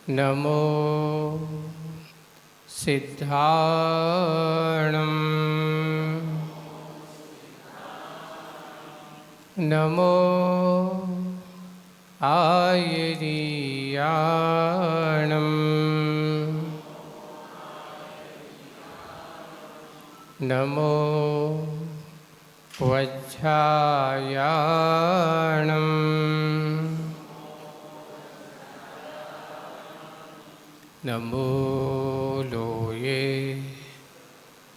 नमो सिद्धाणं नमो आयर्याणं नमो वज्रायाणं नमो लोये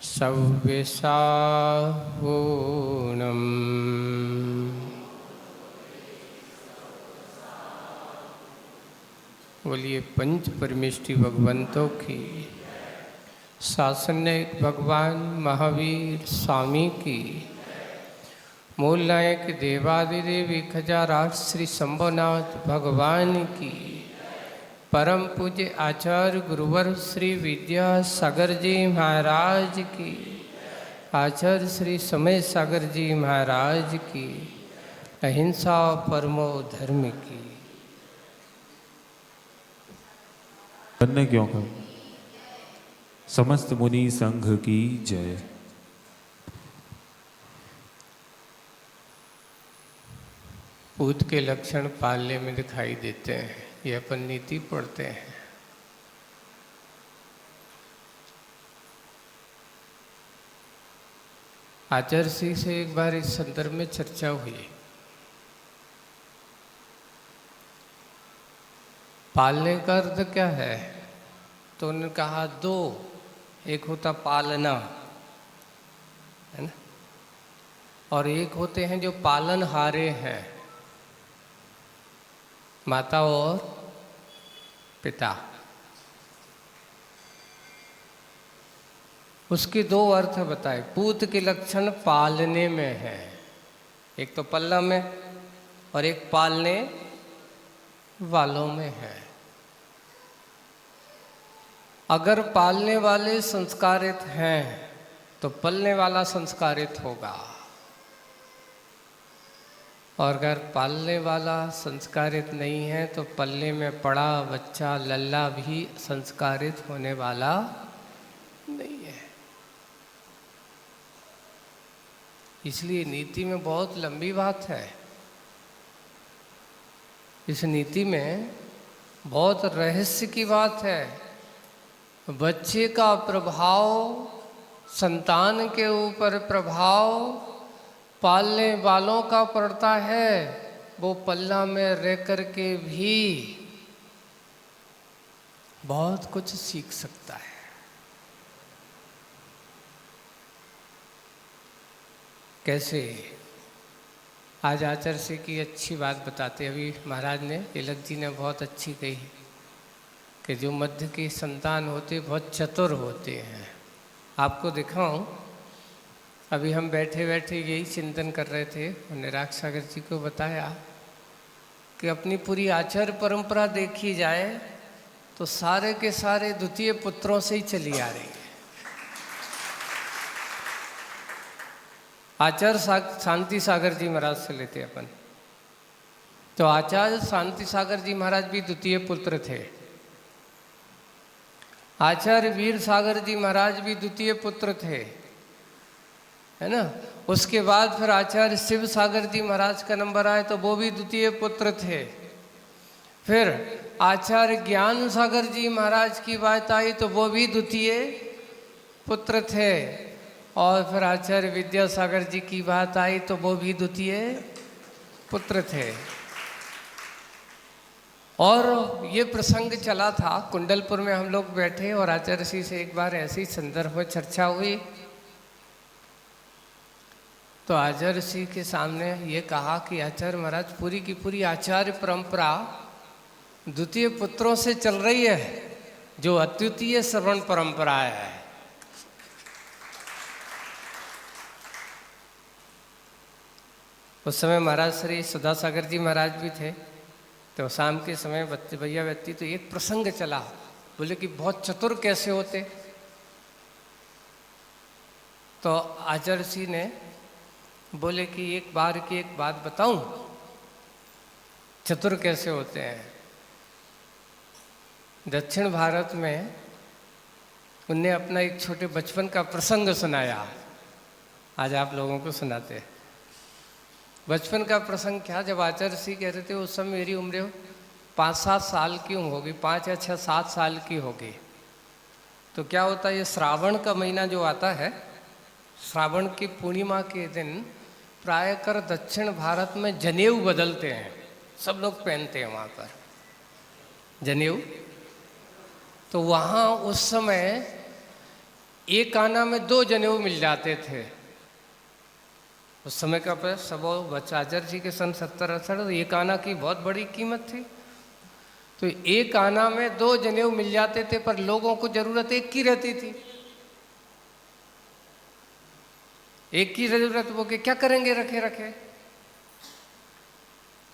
सव्यसाहूणम् बोलिए पंच परमेष्टि भगवंतों की, शासनिक भगवान महावीर स्वामी की, मूल नायक देवादिदेव 1008 श्री शंभुनाथ भगवान की, परम पूज्य आचार्य गुरुवर श्री विद्यासागर जी महाराज की, आचार्य श्री समय सागर जी महाराज की, अहिंसा परमो धर्म की। अन्य क्यों कर समस्त मुनि संघ की जय। पूत के लक्षण पालने में दिखाई देते हैं, ये अपन नीति पढ़ते हैं। आचार्य सिंह से एक बार इस संदर्भ में चर्चा हुई। पालने का अर्थ क्या है? तो उन्होंने कहा दो, एक होता पालना, है ना, और एक होते हैं जो पालनहारे हैं, माता और पिता। उसके दो अर्थ बताए। पूत के लक्षण पालने में है, एक तो पल्ला में और एक पालने वालों में है। अगर पालने वाले संस्कारित हैं तो पलने वाला संस्कारित होगा, और अगर पालने वाला संस्कारित नहीं है तो पलने में पड़ा बच्चा लल्ला भी संस्कारित होने वाला नहीं है। इसलिए नीति में बहुत लंबी बात है। इस नीति में बहुत रहस्य की बात है। बच्चे का प्रभाव, संतान के ऊपर प्रभाव पालने वालों का पड़ता है। वो पल्ला में रह कर के भी बहुत कुछ सीख सकता है। कैसे? आज आचार्य से की अच्छी बात बताते। अभी महाराज ने, तिलक जी ने बहुत अच्छी कही कि जो मध्य के संतान होते बहुत चतुर होते हैं। आपको दिखाऊं, अभी हम बैठे बैठे यही चिंतन कर रहे थे, निराग सागर जी को बताया कि अपनी पूरी आचार्य परंपरा देखी जाए तो सारे के सारे द्वितीय पुत्रों से ही चली आ रही है। आचार्य शांति सागर जी महाराज से लेते अपन, तो आचार्य शांति सागर जी महाराज भी द्वितीय पुत्र थे। आचार्य वीर सागर जी महाराज भी द्वितीय पुत्र थे, है ना। उसके बाद फिर आचार्य शिव सागर जी महाराज का नंबर आए तो वो भी द्वितीय पुत्र थे। फिर आचार्य ज्ञान सागर जी महाराज की बात आई तो वो भी द्वितीय पुत्र थे। और फिर आचार्य विद्यासागर जी की बात आई तो वो भी द्वितीय पुत्र थे। और ये प्रसंग चला था कुंडलपुर में, हम लोग बैठे और आचार्य जी से एक बार ऐसी संदर्भ में चर्चा हुई तो आचार्य जी के सामने ये कहा कि आचार्य महाराज पूरी की पूरी आचार्य परंपरा द्वितीय पुत्रों से चल रही है, जो अद्वितीय श्रवण परंपरा है। उस समय महाराज श्री सुधासागर जी महाराज भी थे। तो शाम के समय भैया व्यक्ति तो एक प्रसंग चला, बोले कि बहुत चतुर कैसे होते। तो आचार्य जी ने बोले कि एक बार की एक बात बताऊं, चतुर कैसे होते हैं। दक्षिण भारत में उनने अपना एक छोटे बचपन का प्रसंग सुनाया, आज आप लोगों को सुनाते हैं। बचपन का प्रसंग क्या, जब आचार्य सिंह कह रहे थे उस समय मेरी उम्र 5-7 साल की होगी, 5 या 6-7 साल की होगी। तो क्या होता है, ये श्रावण का महीना जो आता है, श्रावण की पूर्णिमा के दिन प्रायकर दक्षिण भारत में जनेऊ बदलते हैं, सब लोग पहनते हैं वहाँ पर जनेऊ। तो वहाँ उस समय एक आना में 2 जनेऊ मिल जाते थे। उस समय का पर सब आचार्य जी के सन 70-68, एक आना की बहुत बड़ी कीमत थी। तो एक आना में 2 जनेऊ मिल जाते थे, पर लोगों को जरूरत एक की रहती थी। एक की जरूरत, वो के क्या करेंगे रखे रखे।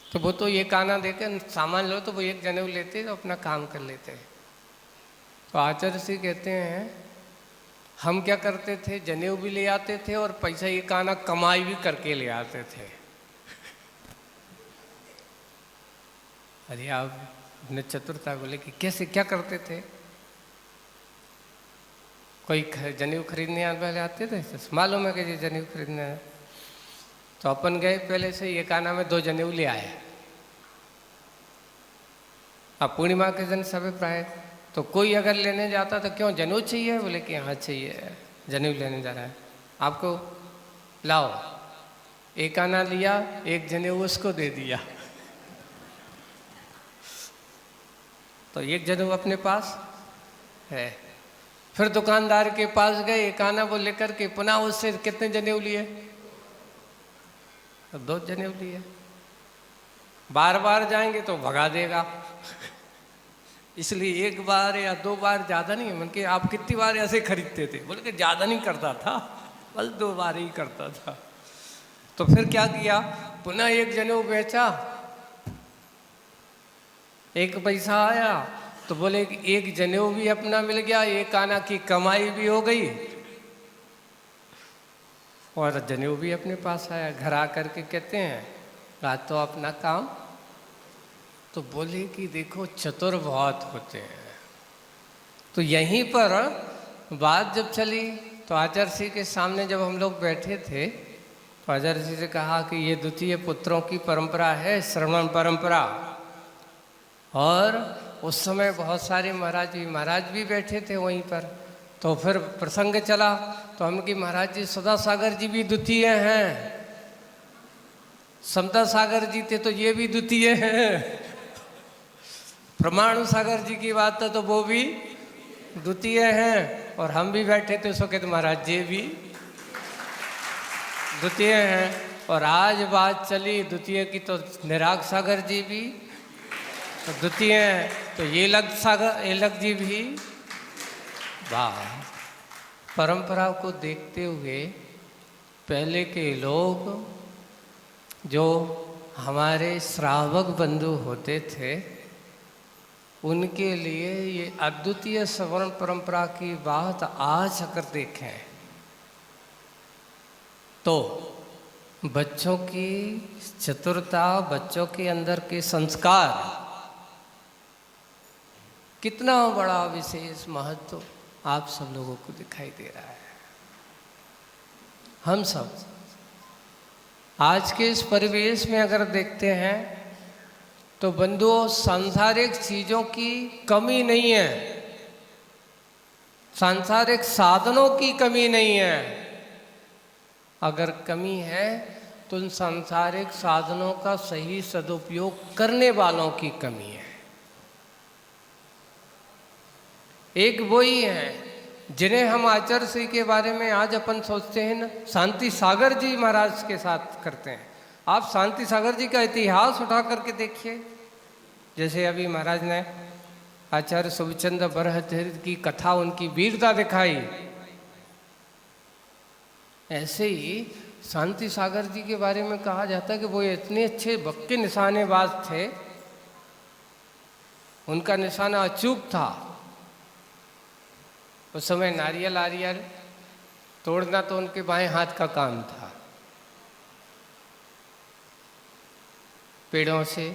तो वो तो एक आना देकर सामान लो, तो वो एक जनेऊ लेते तो अपना काम कर लेते। तो आचार्य जी कहते हैं हम क्या करते थे, जनेऊ भी ले आते थे और पैसा एक आना कमाई भी करके ले आते थे। अरे आप अपने चतुरता बोले कि कैसे क्या करते थे। कोई जनेऊ खरीदने वाले आते थे, मालूम है कि ये जनेऊ खरीदने है, तो अपन गए पहले से एक आना में 2 जनेऊ ले आए। अब पूर्णिमा के दिन सब प्राय तो कोई अगर लेने जाता तो क्यों जनेऊ चाहिए, बोले कि हाँ चाहिए, जनेऊ लेने जा रहा है, आपको लाओ। एक आना लिया, एक जनेऊ उसको दे दिया, तो एक जनेऊ अपने पास है। फिर दुकानदार के पास गए, एक आना वो लेकर के पुनः उससे कितने जनेऊ लिए, तो 2 जनेऊ लिए। बार बार जाएंगे तो भगा देगा, इसलिए एक बार या 2 बार ज़्यादा नहीं। मन के आप कितनी बार ऐसे खरीदते थे, बोले कि ज़्यादा नहीं करता था, बस 2 बार ही करता था। तो फिर क्या किया, पुनः एक जनेऊ बेचा, एक पैसा आया, तो बोले कि एक जनेऊ भी अपना मिल गया, एक आना की कमाई भी हो गई और जनेऊ भी अपने पास आया। घर आकर के कहते हैं आज तो अपना काम। तो बोले कि देखो चतुर बहुत होते हैं। तो यहीं पर बात जब चली तो आचार्य जी के सामने जब हम लोग बैठे थे तो आचार्य जी से कहा कि ये द्वितीय पुत्रों की परंपरा है, श्रवण परंपरा। और उस समय बहुत सारे महाराज भी बैठे थे वहीं पर। तो फिर प्रसंग चला तो हम कि महाराज जी सदा सागर जी भी द्वितीय हैं, समता सागर जी थे तो ये भी द्वितीय हैं, परमाणु सागर जी की बात है तो वो भी द्वितीय हैं, और हम भी बैठे थे सो कहते महाराज जी भी द्वितीय हैं। और आज बात चली द्वितीय की तो निराग सागर जी भी तो द्वितीय हैं, तो ये लग जी भी। वाह, परंपरा को देखते हुए पहले के लोग जो हमारे श्रावक बंधु होते थे उनके लिए ये अद्वितीय सवर्ण परंपरा की बात आज अगर देखें तो बच्चों की चतुरता, बच्चों के अंदर के संस्कार, कितना बड़ा विशेष महत्व आप सब लोगों को दिखाई दे रहा है। हम सब आज के इस परिवेश में अगर देखते हैं तो बंधुओं सांसारिक चीजों की कमी नहीं है, सांसारिक साधनों की कमी नहीं है। अगर कमी है तो उन सांसारिक साधनों का सही सदुपयोग करने वालों की कमी है। एक वही है जिन्हें हम आचार्य श्री के बारे में आज अपन सोचते हैं ना, शांति सागर जी महाराज के साथ करते हैं। आप शांति सागर जी का इतिहास उठा करके देखिए। जैसे अभी महाराज ने आचार्य सुभचंद्र बरहचरित की कथा, उनकी वीरता दिखाई, ऐसे ही शांति सागर जी के बारे में कहा जाता है कि वो इतने अच्छे बक्के निशानेबाज थे, उनका निशाना अचूक था। उस समय नारियल तोड़ना तो उनके बाएं हाथ का काम था। पेड़ों से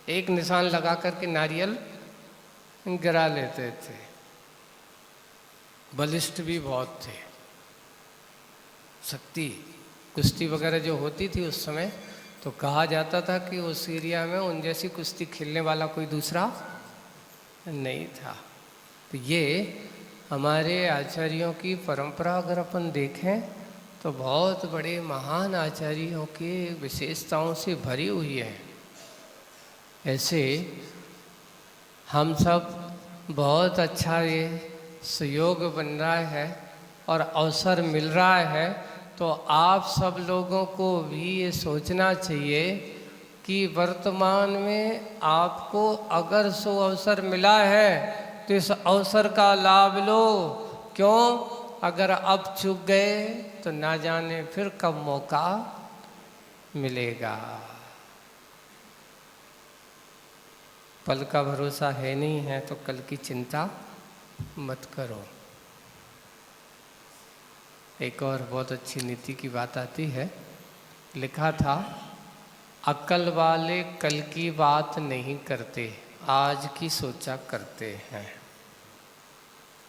एक निशान लगा करके नारियल गिरा लेते थे। बलिष्ठ भी बहुत थे, शक्ति कुश्ती वगैरह जो होती थी उस समय, तो कहा जाता था कि उस एरिया में उन जैसी कुश्ती खेलने वाला कोई दूसरा नहीं था। तो ये हमारे आचार्यों की परंपरा अगर अपन देखें तो बहुत बड़े महान आचार्यों के विशेषताओं से भरी हुई है। ऐसे हम सब बहुत अच्छा ये सहयोग बन रहा है और अवसर मिल रहा है, तो आप सब लोगों को भी ये सोचना चाहिए कि वर्तमान में आपको अगर सो अवसर मिला है तो इस अवसर का लाभ लो। क्यों? अगर अब चूक गए तो ना जाने फिर कब मौका मिलेगा। पल का भरोसा है नहीं है तो कल की चिंता मत करो। एक और बहुत अच्छी नीति की बात आती है, लिखा था अक्ल वाले कल की बात नहीं करते, आज की सोचा करते हैं।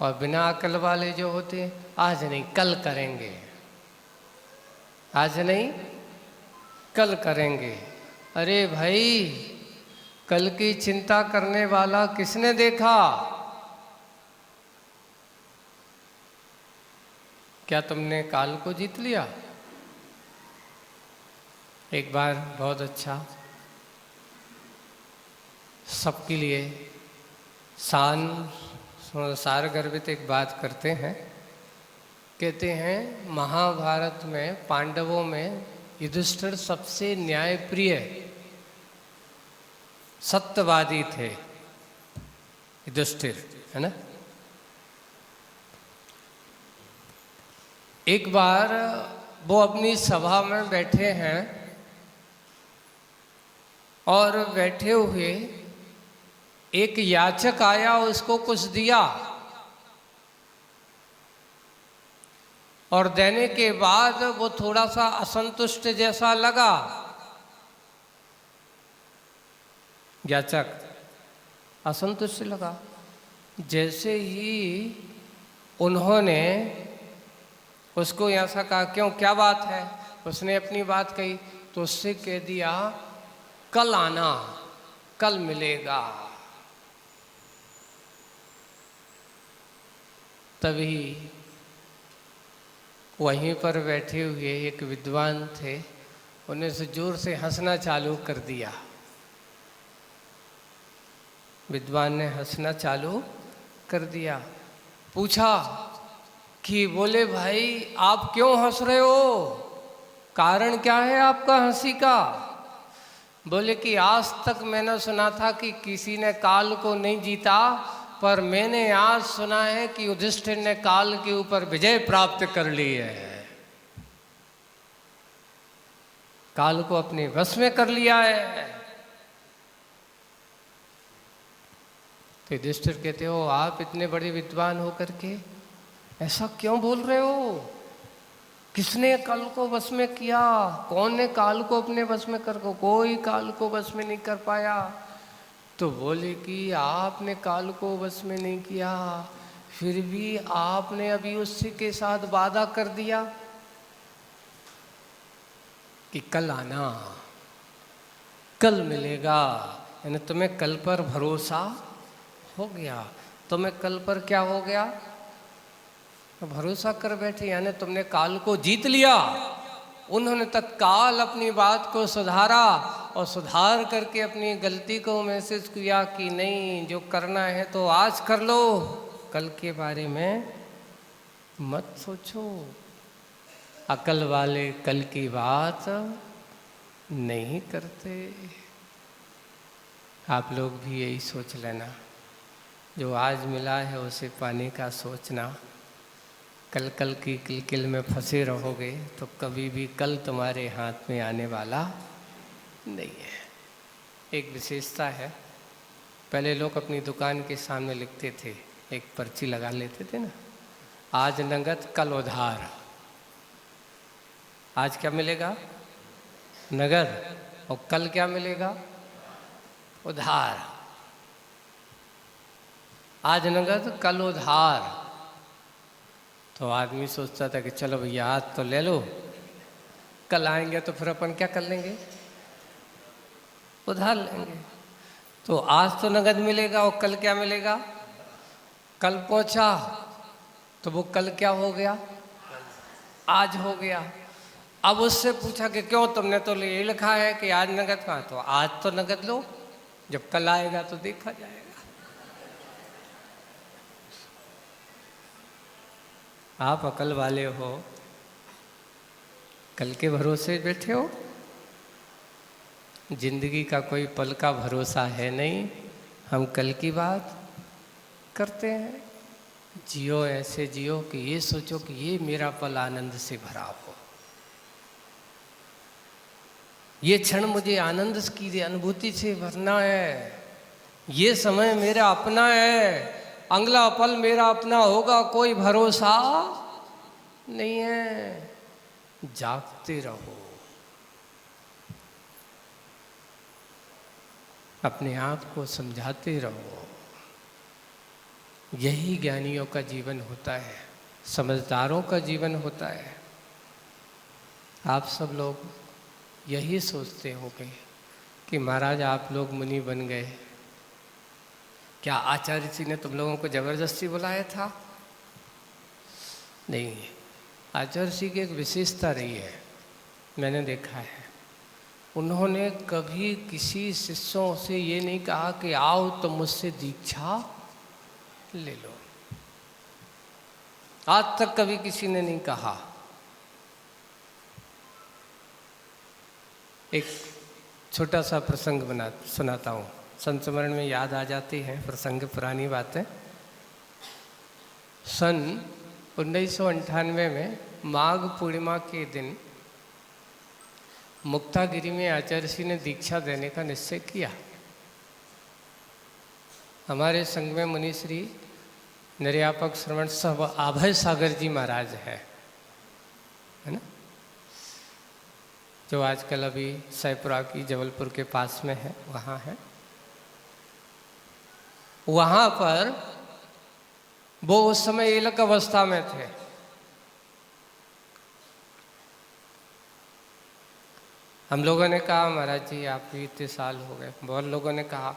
और बिना अक्ल वाले जो होते हैं, आज नहीं कल करेंगे, आज नहीं कल करेंगे। अरे भाई, कल की चिंता करने वाला किसने देखा? क्या तुमने काल को जीत लिया? एक बार बहुत अच्छा सबके लिए सार गर्भित एक बात करते हैं। कहते हैं महाभारत में पांडवों में युधिष्ठिर सबसे न्यायप्रिय सत्यवादी थे। युधिष्ठिर, है ना। एक बार वो अपनी सभा में बैठे हैं और बैठे हुए एक याचक आया, उसको कुछ दिया और देने के बाद वो थोड़ा सा असंतुष्ट जैसा लगा। याचक असंतुष्ट लगा। जैसे ही उन्होंने उसको ऐसा कहा, क्यों, क्या बात है? उसने अपनी बात कही तो उससे कह दिया कल आना, कल मिलेगा। तभी वहीं पर बैठे हुए एक विद्वान थे, उन्हें से जोर से हंसना चालू कर दिया। विद्वान ने हंसना चालू कर दिया। पूछा कि बोले भाई आप क्यों हंस रहे हो, कारण क्या है आपका हंसी का? बोले कि आज तक मैंने सुना था कि किसी ने काल को नहीं जीता, पर मैंने आज सुना है कि युधिष्ठिर ने काल के ऊपर विजय प्राप्त कर ली है, काल को अपने वश में कर लिया है। तो युधिष्ठिर कहते हो आप इतने बड़े विद्वान होकर के ऐसा क्यों बोल रहे हो? किसने काल को वश में किया? कौन ने काल को अपने वश में कर? कोई काल को वश में नहीं कर पाया। तो बोले कि आपने काल को वश में नहीं किया, फिर भी आपने अभी उससे के साथ वादा कर दिया कि कल आना, कल मिलेगा। यानी तुम्हें कल पर भरोसा हो गया। तुम्हें कल पर क्या हो गया? भरोसा कर बैठे, यानी तुमने काल को जीत लिया। उन्होंने तत्काल अपनी बात को सुधारा और सुधार करके अपनी गलती को महसूस किया कि नहीं, जो करना है तो आज कर लो, कल के बारे में मत सोचो। अकल वाले कल की बात नहीं करते। आप लोग भी यही सोच लेना, जो आज मिला है उसे पाने का सोचना। कल कल की किलकिल में फंसे रहोगे तो कभी भी कल तुम्हारे हाथ में आने वाला नहीं है। एक विशेषता है, पहले लोग अपनी दुकान के सामने लिखते थे, एक पर्ची लगा लेते थे ना, आज नगद कल उधार। आज क्या मिलेगा? नगद, और कल क्या मिलेगा? उधार। आज नगद कल उधार। तो आदमी सोचता था कि चलो भैया आज तो ले लो, कल आएंगे तो फिर अपन क्या कर लेंगे? उधार लेंगे। तो आज तो नगद मिलेगा और कल क्या मिलेगा? कल पहुंचा तो वो कल क्या हो गया? आज हो गया। अब उससे पूछा कि क्यों, तुमने तो ये लिखा है कि आज नगद का, तो आज तो नगद लो, जब कल आएगा तो देखा जाएगा। आप अकल वाले हो, कल के भरोसे बैठे हो। जिंदगी का कोई पल का भरोसा है नहीं, हम कल की बात करते हैं। जियो ऐसे जियो कि ये सोचो कि ये मेरा पल आनंद से भरा हो, ये क्षण मुझे आनंद की अनुभूति से भरना है, ये समय मेरा अपना है, अगला पल मेरा अपना होगा कोई भरोसा नहीं है। जागते रहो, अपने आप को समझाते रहो। यही ज्ञानियों का जीवन होता है, समझदारों का जीवन होता है। आप सब लोग यही सोचते होंगे कि महाराज आप लोग मुनि बन गए, क्या आचार्य जी ने तुम लोगों को जबरदस्ती बुलाया था? नहीं, आचार्य जी की एक विशेषता रही है, मैंने देखा है। उन्होंने कभी किसी शिष्यों से ये नहीं कहा कि आओ तो मुझसे दीक्षा ले लो। आज तक कभी किसी ने नहीं कहा। एक छोटा सा प्रसंग सुनाता हूँ, संस्मरण में याद आ जाती है प्रसंग, पुरानी बातें। सन 1998 में माघ पूर्णिमा के दिन मुक्तागिरी में आचार्य जी ने दीक्षा देने का निश्चय किया। हमारे संघ में मुनि श्री निर्यापक श्रवण सब अभय सागर जी महाराज है ना, जो आजकल अभी सैपुरा की जबलपुर के पास में है, वहाँ है। वहाँ पर वो उस समय एलक अवस्था में थे। हम लोगों ने कहा महाराज जी आप भी इतने साल हो गए, बहुत लोगों ने कहा।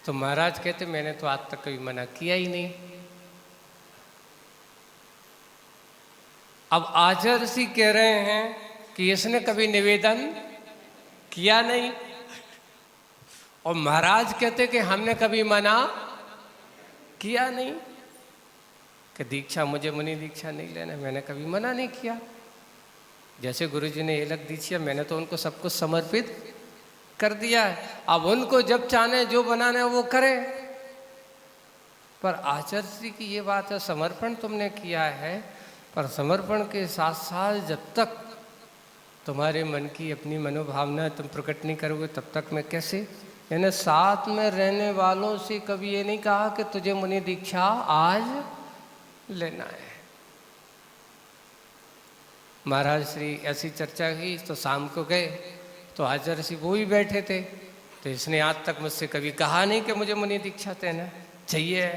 तो महाराज कहते मैंने तो आज तक कभी मना किया ही नहीं। अब आचार्य जी कह रहे हैं कि इसने कभी निवेदन किया नहीं, और महाराज कहते कि हमने कभी मना किया नहीं कि दीक्षा, मुझे मुनि दीक्षा नहीं लेना, मैंने कभी मना नहीं किया। जैसे गुरुजी ने एलक दीक्षा, मैंने तो उनको सब कुछ समर्पित कर दिया है। अब उनको जब चाहे जो बनाना है वो करें। पर आचार्य जी की ये बात है, समर्पण तुमने किया है, पर समर्पण के साथ साथ जब तक तुम्हारे मन की अपनी मनोभावना तुम प्रकट नहीं करोगे तब तक मैं कैसे। यानी साथ में रहने वालों से कभी ये नहीं कहा कि तुझे मुनि दीक्षा आज लेना है। महाराज श्री ऐसी चर्चा हुई तो शाम को गए तो आचार्य जी वो भी बैठे थे। तो इसने आज तक मुझसे कभी कहा नहीं कि मुझे मुनि दीक्षा देना चाहिए।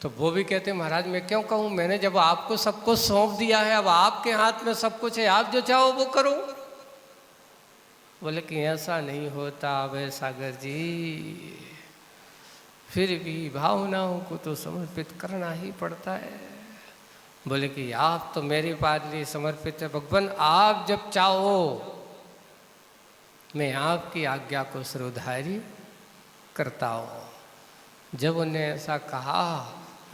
तो वो भी कहते महाराज मैं क्यों कहूँ, मैंने जब आपको सब कुछ सौंप दिया है, अब आपके हाथ में सब कुछ है, आप जो चाहो वो करो। बोले कि ऐसा नहीं होता अभय सागर जी, फिर भी भावनाओं को तो समर्पित करना ही पड़ता है। बोले कि आप तो मेरे पास लिए समर्पित है भगवान, आप जब चाहो मैं आपकी आज्ञा को सिरोधार्य करता हूँ। जब उन्हें ऐसा कहा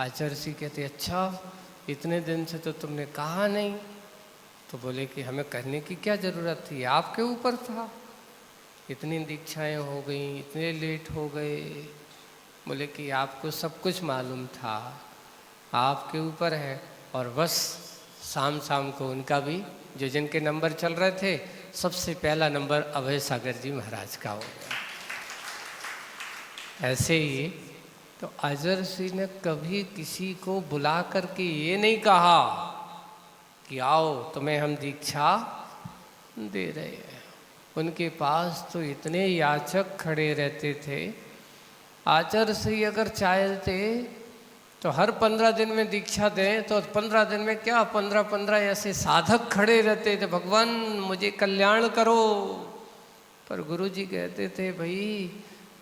आचार्य जी कहते अच्छा इतने दिन से तो तुमने कहा नहीं। तो बोले कि हमें करने की क्या ज़रूरत थी, आपके ऊपर था, इतनी दीक्षाएं हो गई, इतने लेट हो गए। बोले कि आपको सब कुछ मालूम था, आपके ऊपर है। और बस शाम शाम को उनका भी जो जिनके नंबर चल रहे थे सबसे पहला नंबर अभय सागर जी महाराज का हो गया। ऐसे ही तो आचार्य जी ने कभी किसी को बुला करके ये नहीं कहा कि आओ तुम्हें हम दीक्षा दे रहे हैं। उनके पास तो इतने याचक खड़े रहते थे। आचार्य श्री अगर चाहते तो हर 15 दिन में दीक्षा दें, तो 15 दिन में क्या 15-15 ऐसे साधक खड़े रहते थे, भगवान मुझे कल्याण करो। पर गुरुजी कहते थे भाई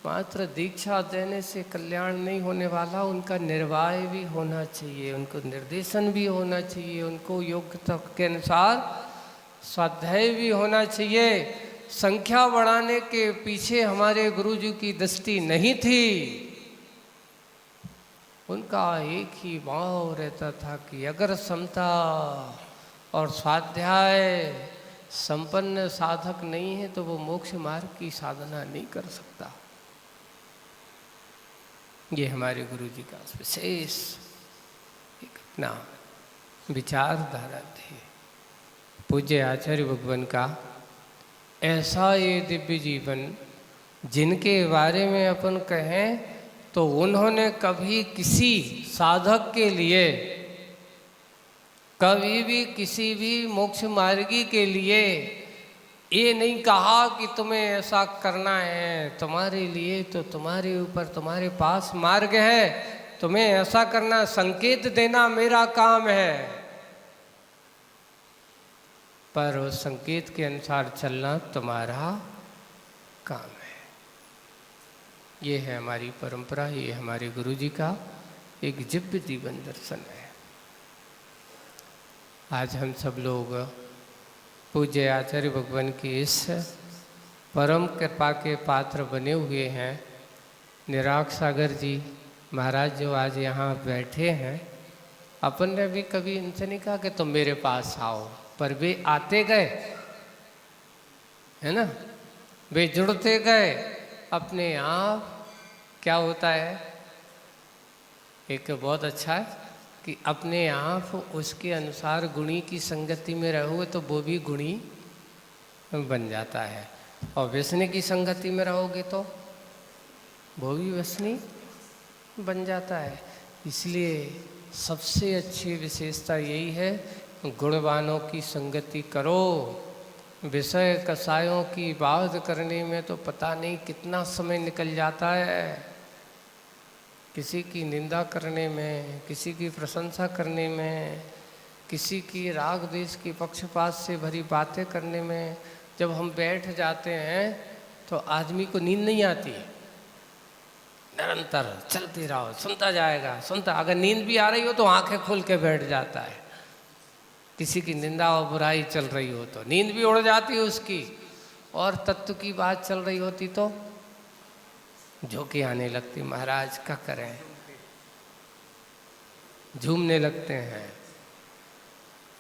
मात्र दीक्षा देने से कल्याण नहीं होने वाला, उनका निर्वाह भी होना चाहिए, उनको निर्देशन भी होना चाहिए, उनको योग्यता के अनुसार स्वाध्याय भी होना चाहिए। संख्या बढ़ाने के पीछे हमारे गुरुजी की दृष्टि नहीं थी। उनका एक ही भाव रहता था कि अगर समता और स्वाध्याय संपन्न साधक नहीं है तो वो मोक्ष मार्ग की साधना नहीं कर सकता। ये हमारे गुरु जी का विशेष एक अपना विचारधारा थी। पूज्य आचार्य भगवान का ऐसा ये दिव्य जीवन जिनके बारे में अपन कहें तो उन्होंने कभी किसी साधक के लिए, कभी भी किसी भी मोक्ष मार्गी के लिए ये नहीं कहा कि तुम्हें ऐसा करना है, तुम्हारे लिए तो तुम्हारे ऊपर तुम्हारे पास मार्ग है, तुम्हें ऐसा करना, संकेत देना मेरा काम है, पर उस संकेत के अनुसार चलना तुम्हारा काम है। ये है हमारी परंपरा, ये हमारे गुरु जी का एक दिव्य जीवन दर्शन है। आज हम सब लोग पूज्य आचार्य भगवान की इस परम कृपा के पात्र बने हुए हैं। निराग सागर जी महाराज जो आज यहाँ बैठे हैं, अपन ने भी कभी इनसे नहीं कहा कि तुम मेरे पास आओ, पर वे आते गए, है ना, वे जुड़ते गए अपने आप। क्या होता है, एक बहुत अच्छा है कि अपने आप उसके अनुसार गुणी की संगति में रहोगे तो वो भी गुणी बन जाता है, और व्यसनी की संगति में रहोगे तो वो भी व्यसनी बन जाता है। इसलिए सबसे अच्छी विशेषता यही है, गुणवानों की संगति करो। विषय कसायों की बात करने में तो पता नहीं कितना समय निकल जाता है, किसी की निंदा करने में, किसी की प्रशंसा करने में, किसी की राग द्वेष की पक्षपात से भरी बातें करने में जब हम बैठ जाते हैं तो आदमी को नींद नहीं आती। निरंतर चलते रहो, सुनता जाएगा, सुनता, अगर नींद भी आ रही हो तो आंखें खोल के बैठ जाता है। किसी की निंदा और बुराई चल रही हो तो नींद भी उड़ जाती है उसकी, और तत्व की बात चल रही होती तो झोंके आने लगती, महाराज क्या करें, झूमने लगते हैं।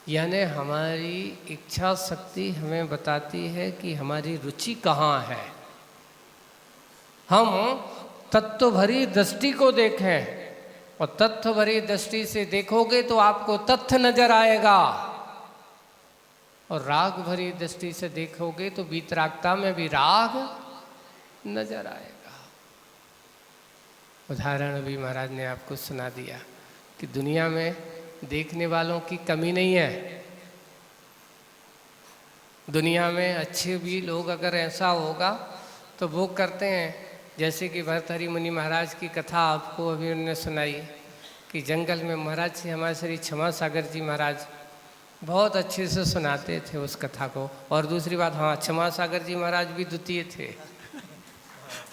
यानी हमारी इच्छा शक्ति हमें बताती है कि हमारी रुचि कहाँ है। हम तत्व भरी दृष्टि को देखें, और तत्व भरी दृष्टि से देखोगे तो आपको तथ्य नजर आएगा, और राग भरी दृष्टि से देखोगे तो वीतरागता में भी राग नजर आएगा। उदाहरण भी महाराज ने आपको सुना दिया कि दुनिया में देखने वालों की कमी नहीं है। दुनिया में अच्छे भी लोग अगर ऐसा होगा तो वो करते हैं, जैसे कि भर्तहरि मुनि महाराज की कथा आपको अभी उन्होंने सुनाई कि जंगल में महाराज से हमारे श्री क्षमा सागर जी महाराज बहुत अच्छे से सुनाते थे उस कथा को। और दूसरी बात, हाँ, क्षमा सागर जी महाराज भी द्वितीय थे,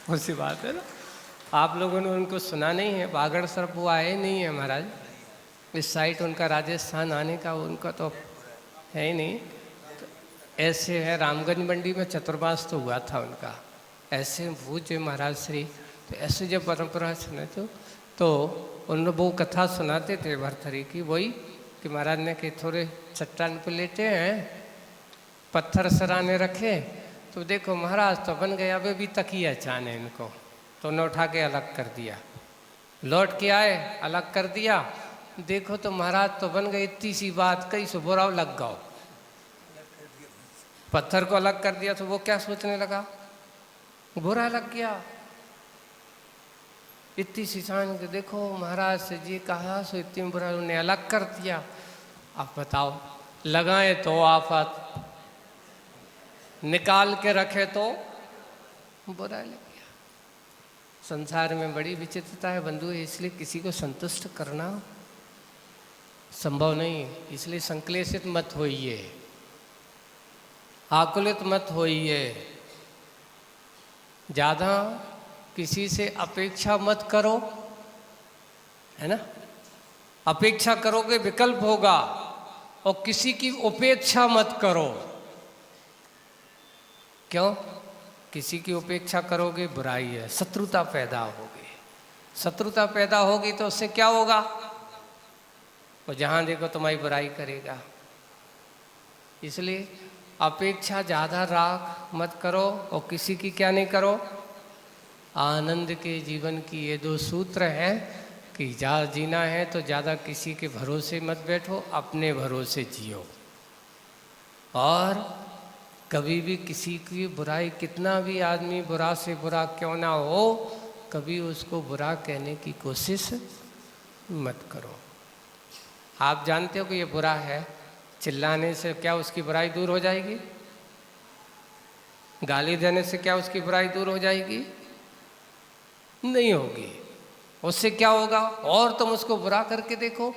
उसी बात है ना, आप लोगों ने उनको सुना नहीं है। बागड़ सरप वो आए नहीं है महाराज, इस साइड उनका राजस्थान आने का उनका तो है ही नहीं। तो ऐसे है, रामगंज मंडी में चतुर्मास तो हुआ था उनका, ऐसे पूज्य महाराज श्री, तो ऐसे जब परंपरा सुने तो उन वो कथा सुनाते थे भरथरी की, वही कि महाराज ने कि थोड़े चट्टान पे लेटे हैं, पत्थर सराने रखे, तो देखो महाराज तो बन गया, वे भी तकिया चाने इनको, तो उन्हें उठा के अलग कर दिया, लौट के आए अलग कर दिया, देखो तो महाराज तो बन गए, इतनी सी बात कई सो बुरा लग गओ, पत्थर को अलग कर दिया तो वो क्या सोचने लगा, बुरा लग गया। इतनी सी शान के देखो महाराज से जी कहा सो इतनी बुरा उन्हें अलग कर दिया। अब बताओ, लगाए तो आफत, निकाल के रखे तो बुरा लग गया। संसार में बड़ी विचित्रता है बंधु, इसलिए किसी को संतुष्ट करना संभव नहीं, इसलिए संक्लेशित मत होइए, आकुलित मत होइए, ज़्यादा किसी से अपेक्षा मत करो, है ना। अपेक्षा करोगे विकल्प होगा, और किसी की उपेक्षा मत करो। क्यों? किसी की उपेक्षा करोगे बुराई है, शत्रुता पैदा होगी। शत्रुता पैदा होगी तो उससे क्या होगा? वो जहाँ देखो तुम्हारी बुराई करेगा। इसलिए अपेक्षा ज़्यादा राग मत करो, और किसी की क्या नहीं करो। आनंद के जीवन की ये दो सूत्र हैं कि ज़्यादा जीना है तो ज़्यादा किसी के भरोसे मत बैठो, अपने भरोसे जियो। और कभी भी किसी की बुराई, कितना भी आदमी बुरा से बुरा क्यों ना हो, कभी उसको बुरा कहने की कोशिश मत करो। आप जानते हो कि ये बुरा है, चिल्लाने से क्या उसकी बुराई दूर हो जाएगी? गाली देने से क्या उसकी बुराई दूर हो जाएगी? नहीं होगी। उससे क्या होगा? और तुम उसको बुरा करके देखो।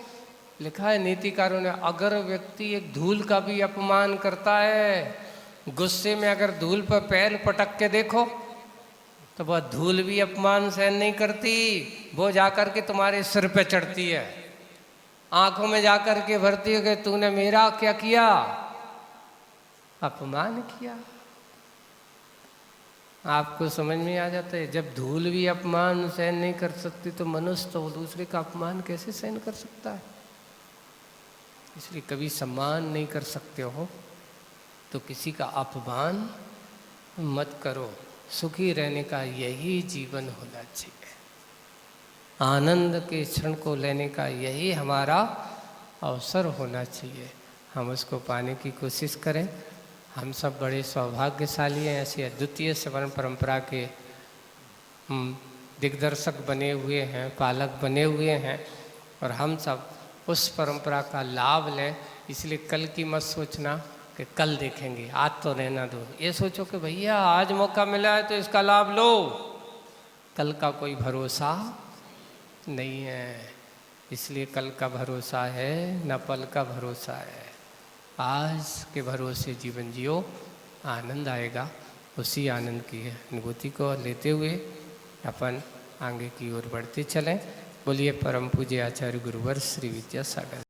लिखा है नीतिकारों ने, अगर व्यक्ति एक धूल का भी अपमान करता है, गुस्से में अगर धूल पर पैर पटक के देखो तो वह धूल भी अपमान सहन नहीं करती, वो जाकर के तुम्हारे सिर पे चढ़ती है, आंखों में जाकर के भरती है कि तूने मेरा क्या किया? अपमान किया। आपको समझ में आ जाता है, जब धूल भी अपमान सहन नहीं कर सकती तो मनुष्य तो दूसरे का अपमान कैसे सहन कर सकता है? इसलिए कभी सम्मान नहीं कर सकते हो तो किसी का अपमान मत करो। सुखी रहने का यही जीवन होना चाहिए, आनंद के क्षण को लेने का यही हमारा अवसर होना चाहिए। हम उसको पाने की कोशिश करें। हम सब बड़े सौभाग्यशाली हैं, ऐसी अद्वितीय सवर्ण परंपरा के दिग्दर्शक बने हुए हैं, पालक बने हुए हैं, और हम सब उस परंपरा का लाभ लें। इसलिए कल की मत सोचना कि कल देखेंगे, आज तो रहना दो। ये सोचो कि भैया आज मौका मिला है तो इसका लाभ लो, कल का कोई भरोसा नहीं है। इसलिए कल का भरोसा है न पल का भरोसा है। आज के भरोसे जीवन जियो, आनंद आएगा। उसी आनंद की अनुभूति को लेते हुए अपन आगे की ओर बढ़ते चलें। बोलिए परम पूज्य आचार्य गुरुवर श्री विद्यासागर।